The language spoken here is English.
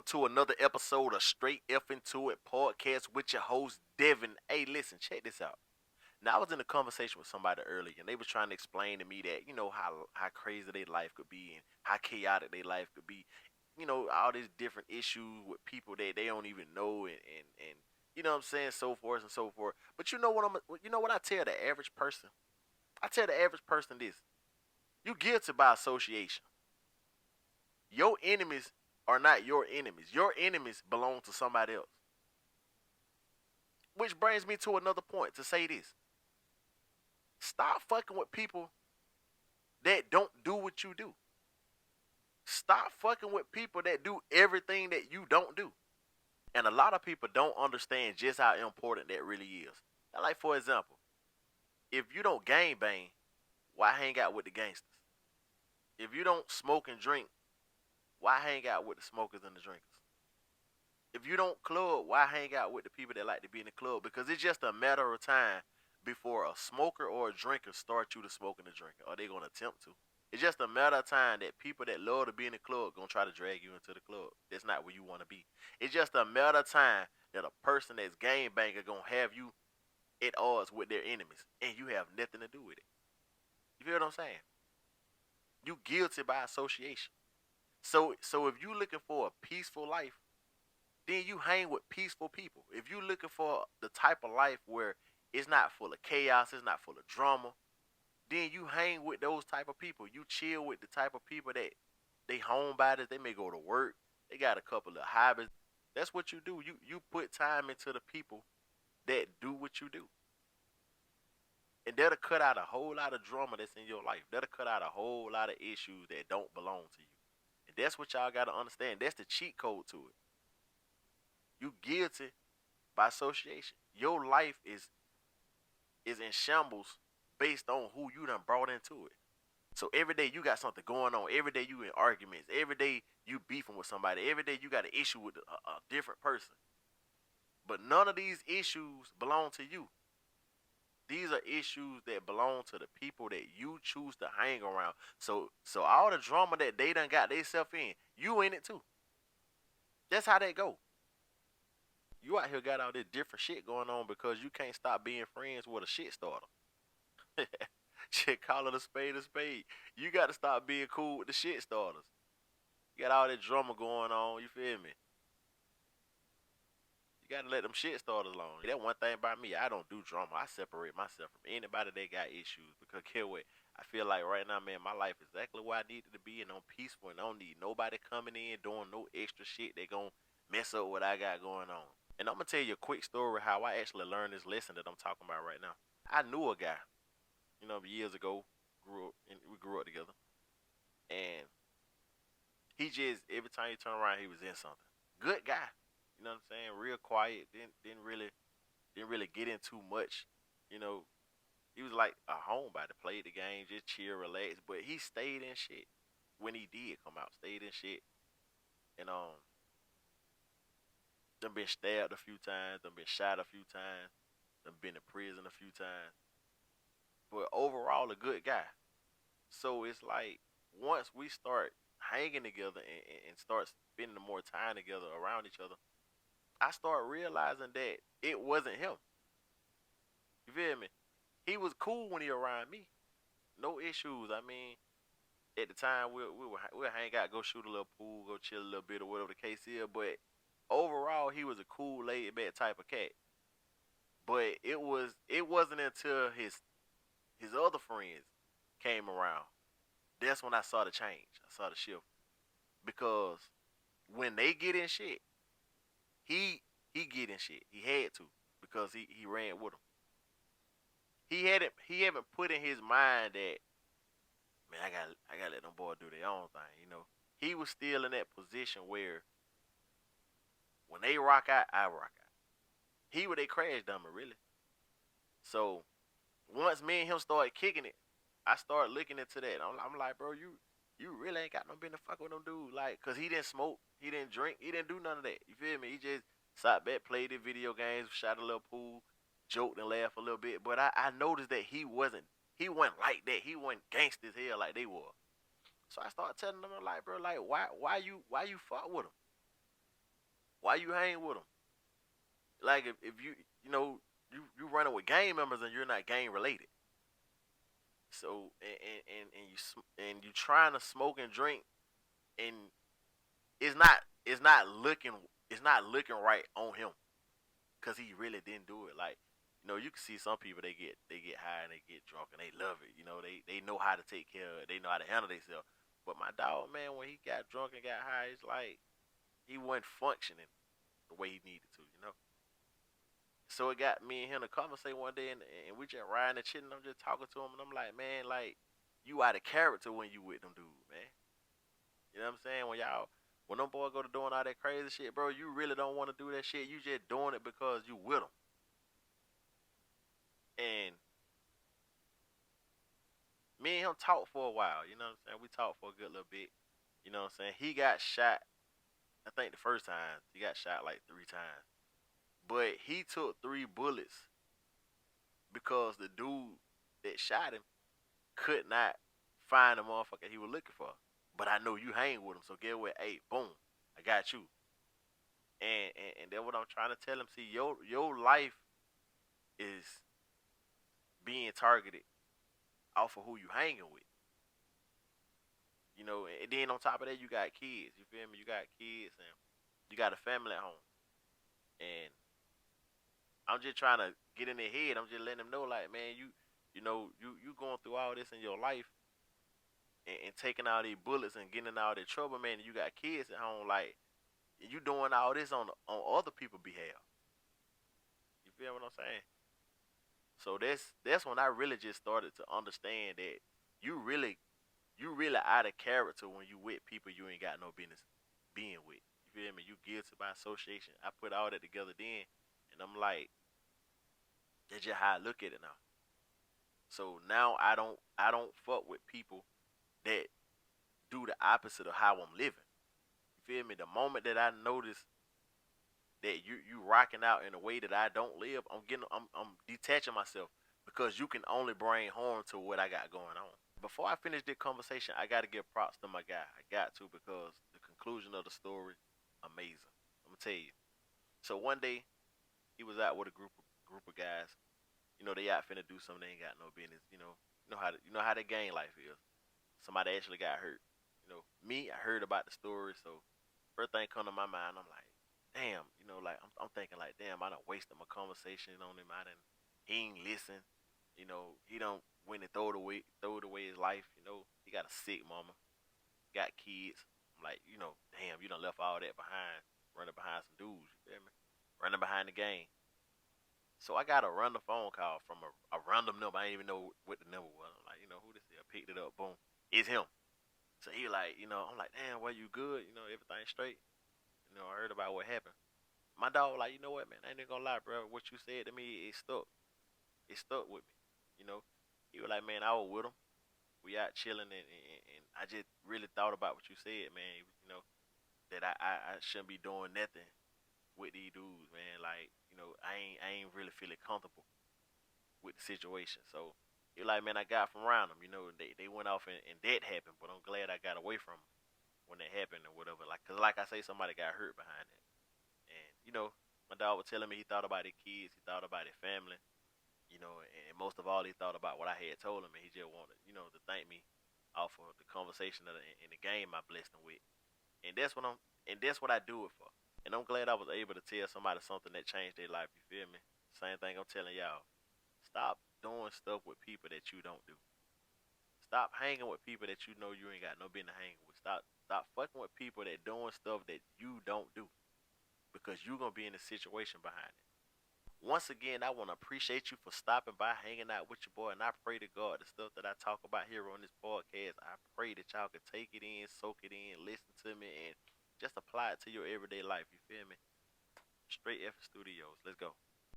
welcome to another episode of Straight F Into It podcast with your host Devin. Hey, listen, check this out. Now I was in a conversation with somebody earlier, and they was trying to explain to me that how crazy their life could be and how chaotic their life could be. All these different issues with people that they don't even know, and you know what I'm saying, so forth and so forth. But you know what I tell the average person? I tell the average person this: you guilty by association. Your enemies are not your enemies. Your enemies belong to somebody else. Which brings me to another point to say this. Stop fucking with people that don't do what you do. Stop fucking with people that do everything that you don't do. And a lot of people don't understand just how important that really is. Like, for example, if you don't gang bang, why hang out with the gangsters? If you don't smoke and drink, why hang out with the smokers and the drinkers? If you don't club, why hang out with the people that like to be in the club? Because it's just a matter of time before a smoker or a drinker start you to smoking and drinking, or they're gonna attempt to. It's just a matter of time that people that love to be in the club gonna try to drag you into the club. That's not where you want to be. It's just a matter of time that a person that's game banger gonna have you at odds with their enemies, and you have nothing to do with it. You feel what I'm saying? You guilty by association. So if you looking for a peaceful life, then you hang with peaceful people. If you looking for the type of life where it's not full of chaos, it's not full of drama, then you hang with those type of people. You chill with the type of people that they homebodies, they may go to work, they got a couple of hobbies. That's what you do. You put time into the people that do what you do. And that'll cut out a whole lot of drama that's in your life. That'll cut out a whole lot of issues that don't belong to you. And that's what y'all gotta understand. That's the cheat code to it. You guilty by association. Your life is in shambles based on who you done brought into it. So every day you got something going on. Every day you in arguments. Every day you beefing with somebody. Every day you got an issue with a different person. But none of these issues belong to you. These are issues that belong to the people that you choose to hang around. So all the drama that they done got themselves in, you in it too. That's how they go. You out here got all this different shit going on because you can't stop being friends with a shit starter. Shit, call it a spade a spade. You got to stop being cool with the shit starters. You got all that drama going on, you feel me? You got to let them shit starters alone. That one thing about me, I don't do drama. I separate myself from anybody that got issues because care what? I feel like right now, man, my life is exactly where I needed to be, and I'm peaceful, and I don't need nobody coming in doing no extra shit that gonna mess up what I got going on. And I'm gonna tell you a quick story how I actually learned this lesson that I'm talking about right now. I knew a guy, years ago, we grew up together, and he just every time he turned around, he was in something. Good guy, you know what I'm saying? Real quiet, didn't really get into much, you know. He was like a homebody, played the game, just chill, relax, but he stayed in shit when he did come out, stayed in shit, and done been stabbed a few times, done been shot a few times, done been in prison a few times. But overall, a good guy. So it's like once we start hanging together and start spending more time together around each other, I start realizing that it wasn't him. You feel me? He was cool when he around me. No issues. I mean, at the time we'll hang out, go shoot a little pool, go chill a little bit or whatever the case is. But overall, he was a cool, laid back type of cat. But it wasn't until his other friends came around. That's when I saw the change. I saw the shift because when they get in shit, he get in shit. He had to because he ran with them. He haven't put in his mind that, man, I gotta let them boys do their own thing. He was still in that position where when they rock out, I rock out. He was a crash dummy, really. So once me and him started kicking it, I started looking into that. I'm like, bro, you really ain't got no business fuck with them dudes, like, cause he didn't smoke, he didn't drink, he didn't do none of that. You feel me? He just sat back, played the video games, shot a little pool, joked and laughed a little bit. But I noticed that he wasn't like that. He wasn't gangster as hell like they were. So I started telling them, like, bro, like, why you fuck with him? why you hang with them? Like if you know you running with gang members and you're not gang related. So and you trying to smoke and drink and it's not looking right on him because he really didn't do it. Like you can see some people they get high and they get drunk and they love it. They know how to take care of it. They know how to handle themselves. But my dog, man, when he got drunk and got high, it's like he wasn't functioning the way he needed to. So it got me and him to conversate one day, and we just riding and chilling. I'm just talking to him, and I'm like, man, like you out of character when you with them dudes, man. You know what I'm saying? When them boys go to doing all that crazy shit, bro, you really don't want to do that shit. You just doing it because you with them. And me and him talked for a while. You know what I'm saying? We talked for a good little bit. You know what I'm saying? He got shot. I think the first time he got shot like 3 times, but he took 3 bullets because the dude that shot him could not find the motherfucker he was looking for. But I know you hang with him, so get what? Hey, boom, I got you. And that's what I'm trying to tell him. See, your life is being targeted off of who you hanging with. And then on top of that, you got kids. You feel me? You got kids and you got a family at home. And I'm just trying to get in their head. I'm just letting them know, like, man, you going through all this in your life and taking all these bullets and getting in all this trouble, man. And you got kids at home, like, you doing all this on other people's behalf. You feel what I'm saying? So that's when I really just started to understand that you really out of character when you with people you ain't got no business being with. You feel me? You guilty by association. I put all that together then, and I'm like, that's just how I look at it now. So now I don't fuck with people that do the opposite of how I'm living. You feel me? The moment that I notice that you rocking out in a way that I don't live, I'm detaching myself because you can only bring harm to what I got going on. Before I finish this conversation, I gotta give props to my guy. I got to because the conclusion of the story, amazing. I'm gonna tell you. So one day he was out with a group of guys. They out finna do something they ain't got no business. You know how the gang life is. Somebody actually got hurt. Me, I heard about the story, so first thing come to my mind, I'm like, damn, like I'm thinking like, damn, I done wasted my conversation on him. He ain't listen. He don't went and throw it away his life. He got a sick mama, got kids. I'm like, damn, you done left all that behind, running behind some dudes. You feel me? Running behind the game. So I got a random phone call from a random number. I didn't even know what the number was. I'm like, who this is? I picked it up. Boom, it's him. So he like, I'm like, damn, well, you good? Everything straight. I heard about what happened. My dog like, you know what, man? I ain't gonna lie, bro. What you said to me, it stuck. It stuck with me. You know, he was like, man, I was with him. We out chilling, and I just really thought about what you said, man. That I shouldn't be doing nothing with these dudes, man. Like, I ain't really feeling comfortable with the situation. So he like, man, I got from around them. They went off and that happened, but I'm glad I got away from them when that happened or whatever. Cause like I say, somebody got hurt behind that. And my dog was telling me he thought about his kids, he thought about his family, and most of all, he thought about what I had told him, and he just wanted, to thank me off of the conversation in the game I blessed him with, and that's what I do it for. And I'm glad I was able to tell somebody something that changed their life. You feel me? Same thing I'm telling y'all. Stop doing stuff with people that you don't do. Stop hanging with people that you know you ain't got no business hanging with. Stop fucking with people that doing stuff that you don't do because you gonna be in a situation behind it. Once again, I want to appreciate you for stopping by, hanging out with your boy, and I pray to God the stuff that I talk about here on this podcast, I pray that y'all can take it in, soak it in, listen to me, and just apply it to your everyday life. You feel me? Straight F Studios. Let's go.